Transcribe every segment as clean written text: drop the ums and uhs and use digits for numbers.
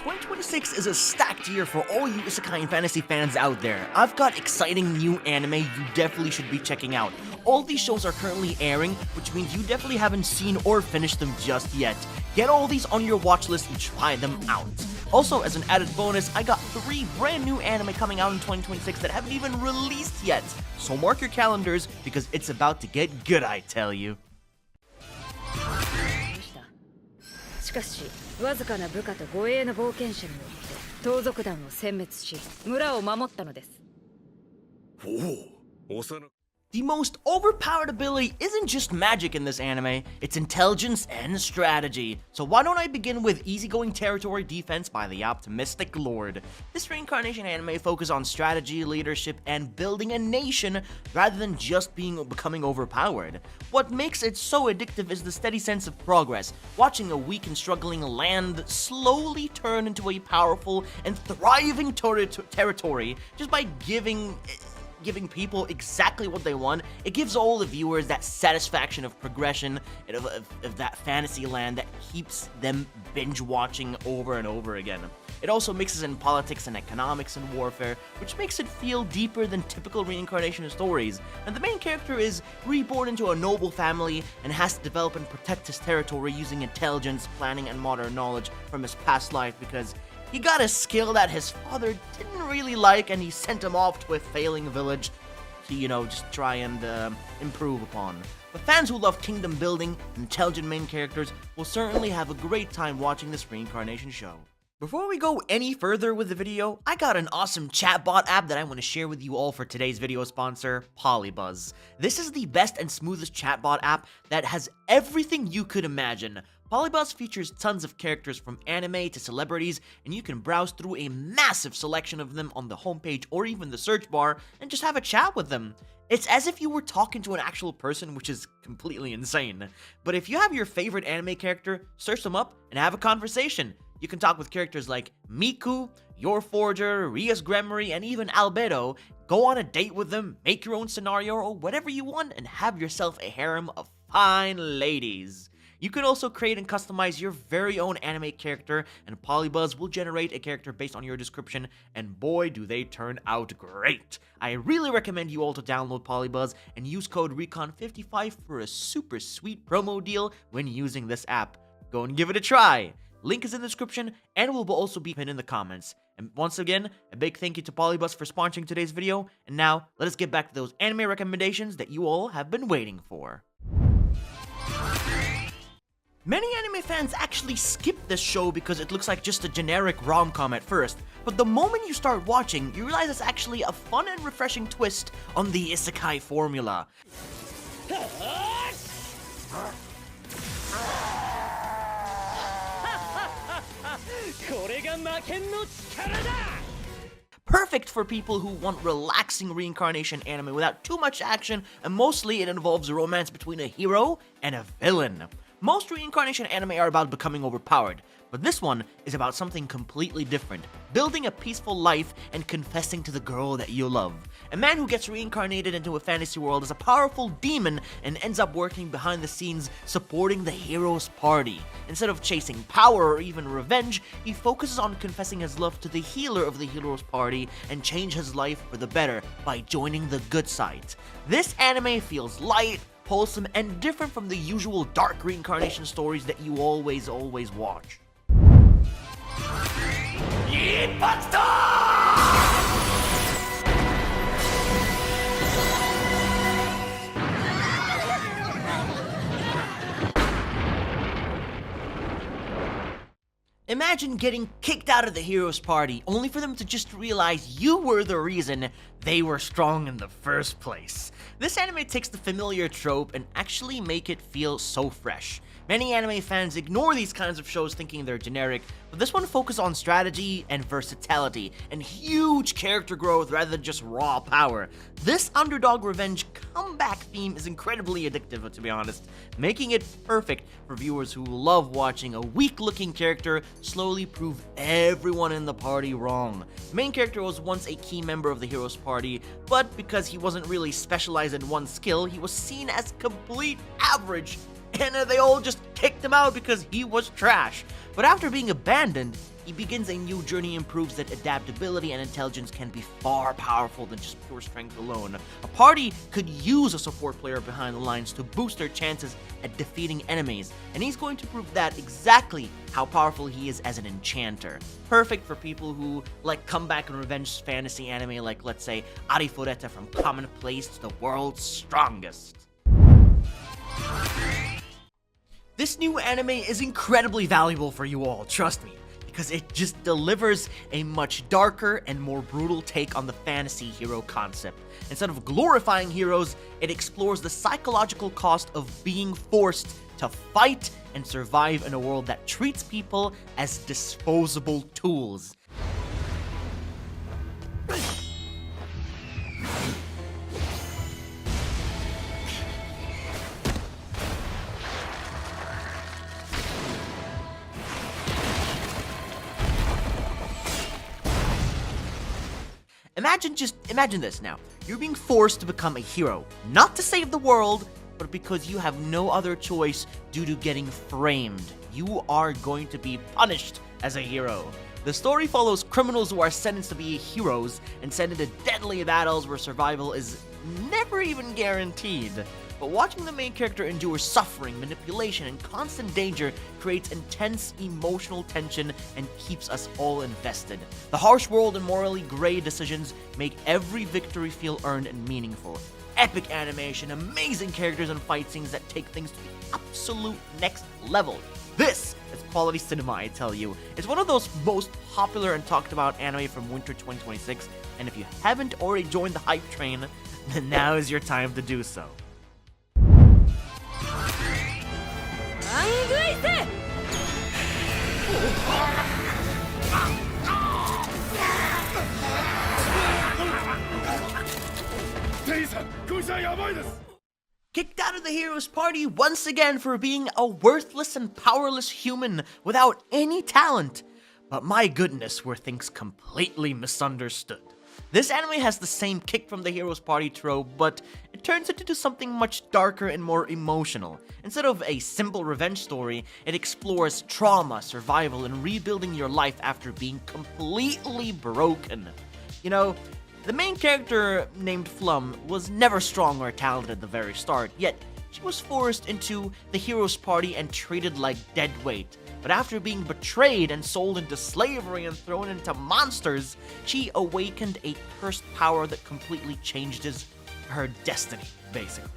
2026 is a stacked year for all you Isekai and Fantasy fans out there. I've got exciting new anime you definitely should be checking out. All these shows are currently airing, which means you definitely haven't seen or finished them just yet. Get all these on your watch list and try them out. Also, as an added bonus, I got 3 brand new anime coming out in 2026 that haven't even released yet. So mark your calendars, because it's about to get good, I tell you. しかし、わずかな部下と護衛の冒険者によって盗賊団を殲滅し、村を守ったのです。The most overpowered ability isn't just magic in this anime, it's intelligence and strategy. So why don't I begin with easygoing territory defense by the optimistic lord. This reincarnation anime focuses on strategy, leadership, and building a nation rather than just becoming overpowered. What makes it so addictive is the steady sense of progress, watching a weak and struggling land slowly turn into a powerful and thriving territory just by giving people exactly what they want. It gives all the viewers that satisfaction of progression and of that fantasy land that keeps them binge watching over and over again. It also mixes in politics and economics and warfare, which makes it feel deeper than typical reincarnation stories. And the main character is reborn into a noble family and has to develop and protect his territory using intelligence, planning, and modern knowledge from his past life because he got a skill that his father didn't really like, and he sent him off to a failing village to, just try and improve upon. But fans who love kingdom building and intelligent main characters will certainly have a great time watching this reincarnation show. Before we go any further with the video, I got an awesome chatbot app that I want to share with you all for today's video sponsor, Polybuzz. This is the best and smoothest chatbot app that has everything you could imagine. Polybuzz features tons of characters from anime to celebrities, and you can browse through a massive selection of them on the homepage or even the search bar and just have a chat with them. It's as if you were talking to an actual person, which is completely insane. But if you have your favorite anime character, search them up and have a conversation. You can talk with characters like Miku, Your Forger, Rias Gremory, and even Albedo. Go on a date with them, make your own scenario or whatever you want, and have yourself a harem of fine ladies. You can also create and customize your very own anime character, and Polybuzz will generate a character based on your description, and boy do they turn out great. I really recommend you all to download Polybuzz and use code RECON55 for a super sweet promo deal when using this app. Go and give it a try. Link is in the description and will also be pinned in the comments. And once again, a big thank you to Polybuzz for sponsoring today's video, and now let us get back to those anime recommendations that you all have been waiting for. Many anime fans actually skip this show because it looks like just a generic rom-com at first, but the moment you start watching, you realize it's actually a fun and refreshing twist on the isekai formula. Perfect for people who want relaxing reincarnation anime without too much action, and mostly it involves a romance between a hero and a villain. Most reincarnation anime are about becoming overpowered, but this one is about something completely different, building a peaceful life and confessing to the girl that you love. A man who gets reincarnated into a fantasy world is a powerful demon and ends up working behind the scenes supporting the hero's party. Instead of chasing power or even revenge, he focuses on confessing his love to the healer of the hero's party and change his life for the better by joining the good side. This anime feels light, wholesome, and different from the usual dark reincarnation stories that you always watch. Imagine getting kicked out of the hero's party, only for them to just realize you were the reason they were strong in the first place. This anime takes the familiar trope and actually make it feel so fresh. Many anime fans ignore these kinds of shows thinking they're generic, but this one focuses on strategy and versatility and huge character growth rather than just raw power. This underdog revenge comeback theme is incredibly addictive, to be honest, making it perfect for viewers who love watching a weak-looking character slowly prove everyone in the party wrong. The main character was once a key member of the hero's party, but because he wasn't really specialized in one skill, he was seen as complete average, and they all just kicked him out because he was trash. But after being abandoned, he begins a new journey and proves that adaptability and intelligence can be far powerful than just pure strength alone. A party could use a support player behind the lines to boost their chances at defeating enemies, and he's going to prove that exactly how powerful he is as an enchanter. Perfect for people who like comeback and revenge fantasy anime like, let's say, Arifureta from Commonplace to the World's Strongest. This new anime is incredibly valuable for you all, trust me, because it just delivers a much darker and more brutal take on the fantasy hero concept. Instead of glorifying heroes, it explores the psychological cost of being forced to fight and survive in a world that treats people as disposable tools. Imagine this now. You're being forced to become a hero, not to save the world, but because you have no other choice due to getting framed. You are going to be punished as a hero. The story follows criminals who are sentenced to be heroes and sent into deadly battles where survival is never even guaranteed. But watching the main character endure suffering, manipulation, and constant danger creates intense emotional tension and keeps us all invested. The harsh world and morally gray decisions make every victory feel earned and meaningful. Epic animation, amazing characters, and fight scenes that take things to the absolute next level. This is quality cinema, I tell you. It's one of those most popular and talked about anime from winter 2026, and if you haven't already joined the hype train, then now is your time to do so. Kicked out of the hero's party once again for being a worthless and powerless human without any talent. But my goodness, were things completely misunderstood. This anime has the same kick from the hero's party trope, but it turns it into something much darker and more emotional. Instead of a simple revenge story, it explores trauma, survival, and rebuilding your life after being completely broken. You know, the main character, named Flum, was never strong or talented at the very start, yet she was forced into the hero's party and treated like dead weight. But after being betrayed and sold into slavery and thrown into monsters, she awakened a cursed power that completely changed her destiny, basically.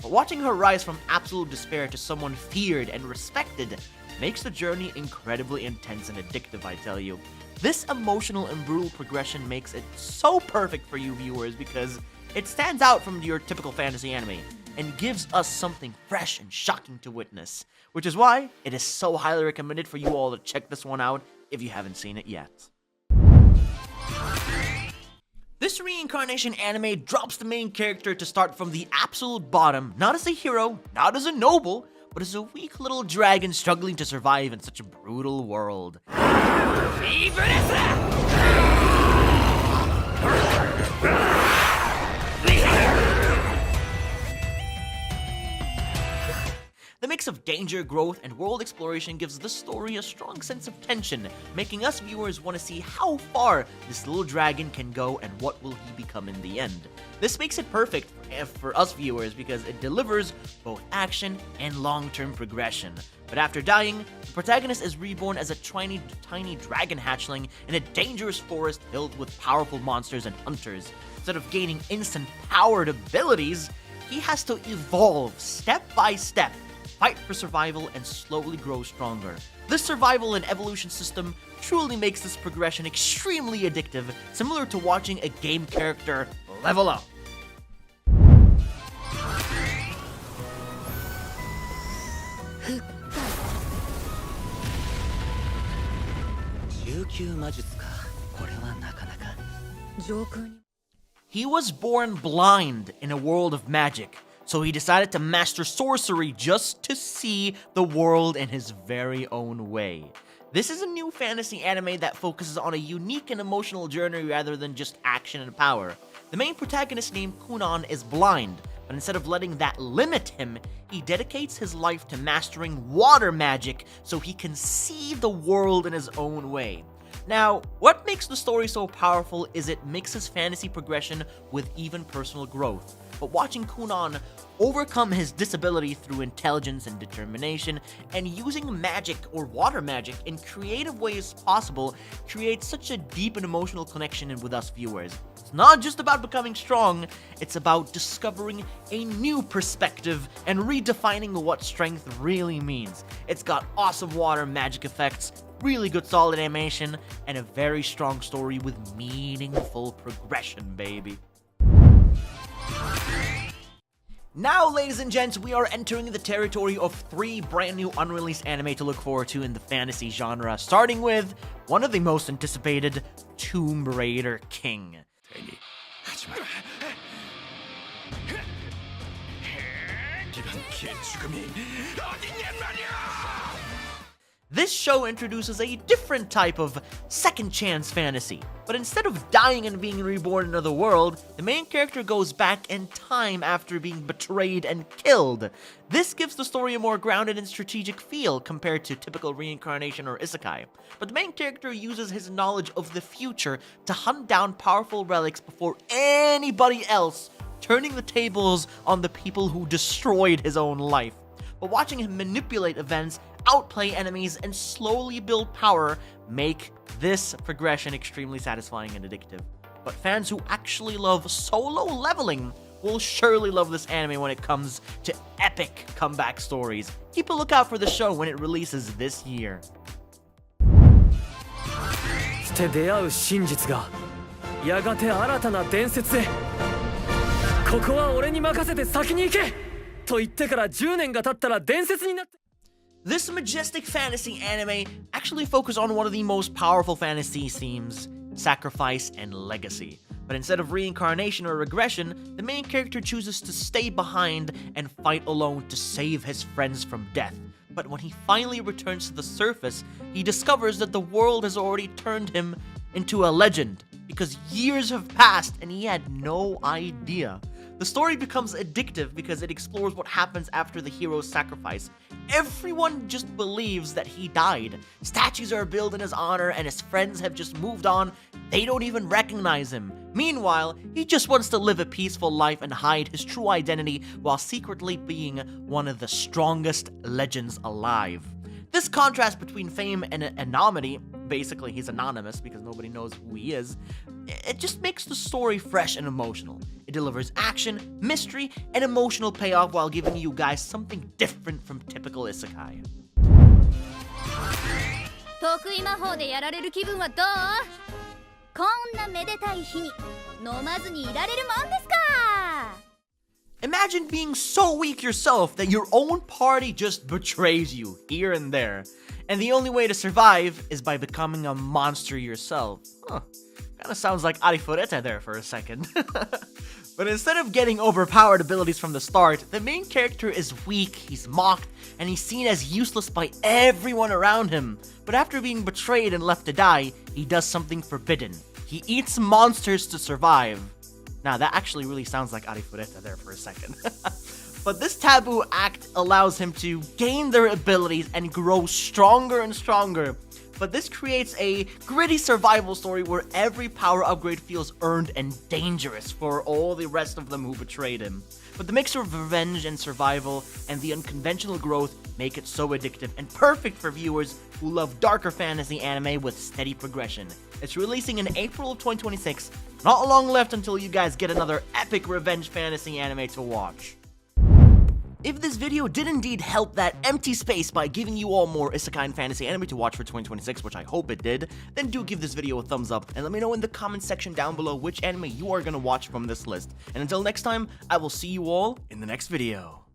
But watching her rise from absolute despair to someone feared and respected makes the journey incredibly intense and addictive, I tell you. This emotional and brutal progression makes it so perfect for you viewers because it stands out from your typical fantasy anime and gives us something fresh and shocking to witness, which is why it is so highly recommended for you all to check this one out if you haven't seen it yet. This reincarnation anime drops the main character to start from the absolute bottom, not as a hero, not as a noble, but as a weak little dragon struggling to survive in such a brutal world. The mix of danger, growth, and world exploration gives the story a strong sense of tension, making us viewers want to see how far this little dragon can go and what will he become in the end. This makes it perfect for us viewers because it delivers both action and long-term progression. But after dying, the protagonist is reborn as a tiny dragon hatchling in a dangerous forest filled with powerful monsters and hunters. Instead of gaining instant powered abilities, he has to evolve step by step, fight for survival, and slowly grow stronger. This survival and evolution system truly makes this progression extremely addictive, similar to watching a game character level up. He was born blind in a world of magic, so he decided to master sorcery just to see the world in his very own way. This is a new fantasy anime that focuses on a unique and emotional journey rather than just action and power. The main protagonist named Kunan is blind, but but instead of letting that limit him, he dedicates his life to mastering water magic so he can see the world in his own way. Now, what makes the story so powerful is it mixes fantasy progression with even personal growth. But watching Kunan overcome his disability through intelligence and determination, and using magic or water magic in creative ways possible, creates such a deep and emotional connection with us viewers. It's not just about becoming strong, it's about discovering a new perspective and redefining what strength really means. It's got awesome water magic effects, really good solid animation, and a very strong story with meaningful progression, baby. Now, ladies and gents, we are entering the territory of 3 brand new unreleased anime to look forward to in the fantasy genre, starting with one of the most anticipated, Tomb Raider King. This show introduces a different type of second chance fantasy, but instead of dying and being reborn in another world, the main character goes back in time after being betrayed and killed. This gives the story a more grounded and strategic feel compared to typical reincarnation or isekai, but the main character uses his knowledge of the future to hunt down powerful relics before anybody else, turning the tables on the people who destroyed his own life. But watching him manipulate events, outplay enemies, and slowly build power make this progression extremely satisfying and addictive. But fans who actually love solo leveling will surely love this anime when it comes to epic comeback stories. Keep a lookout for the show when it releases this year. して出会う真実がやがて新たな伝説へ。ここは俺に任せて先に行けと言ってから10年が経ったら伝説になって。 This majestic fantasy anime actually focuses on one of the most powerful fantasy themes, sacrifice and legacy. But instead of reincarnation or regression, the main character chooses to stay behind and fight alone to save his friends from death. But when he finally returns to the surface, he discovers that the world has already turned him into a legend, because years have passed and he had no idea. The story becomes addictive because it explores what happens after the hero's sacrifice. Everyone just believes that he died. Statues are built in his honor and his friends have just moved on. They don't even recognize him. Meanwhile, he just wants to live a peaceful life and hide his true identity while secretly being one of the strongest legends alive. This contrast between fame and anonymity, basically he's anonymous because nobody knows who he is, it just makes the story fresh and emotional. It delivers action, mystery, and emotional payoff while giving you guys something different from typical isekai. 得意魔法でやられる気分はどう？こんなめでたい日に飲まずにいられるもんですか？ Imagine being so weak yourself that your own party just betrays you here and there, and the only way to survive is by becoming a monster yourself. Huh. Kinda sounds like Arifureta there for a second. But instead of getting overpowered abilities from the start, the main character is weak, he's mocked, and he's seen as useless by everyone around him. But after being betrayed and left to die, he does something forbidden. He eats monsters to survive. Now, that actually really sounds like Arifureta there for a second. But this taboo act allows him to gain their abilities and grow stronger and stronger. But this creates a gritty survival story where every power upgrade feels earned and dangerous for all the rest of them who betrayed him. But the mix of revenge and survival and the unconventional growth make it so addictive and perfect for viewers who love darker fantasy anime with steady progression. It's releasing in April of 2026. Not long left until you guys get another epic revenge fantasy anime to watch. If this video did indeed help that empty space by giving you all more Isekai and Fantasy anime to watch for 2026, which I hope it did, then do give this video a thumbs up and let me know in the comment section down below which anime you are going to watch from this list. And until next time, I will see you all in the next video.